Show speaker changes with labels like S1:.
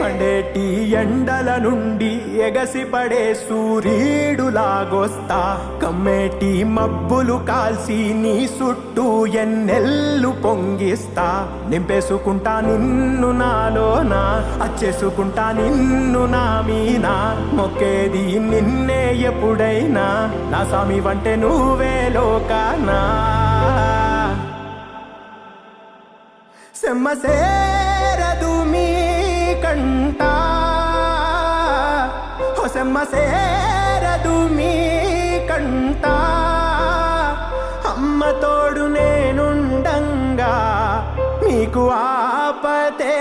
S1: మండేటి ఎండల నుండి ఎగసిపడే సూర్యుడులాగొస్తా కమ్మేటి మబ్బులు కాల్సి నీ చుట్టూ ఎన్నెల్లు పొంగిస్తా నింపేసుకుంటా నిన్ను నాలోనా అచ్చేసుకుంటా నిన్ను నా మీనా మొక్కేది నిన్నే ఎప్పుడైనా నా స్వామి వంటే నువ్వే లోకానా సెమ్మ సేరదు మీ కంట సెమ్మ సేరదు మీ కంట అమ్మ తోడు నేనుండంగా మీకు ఆపతే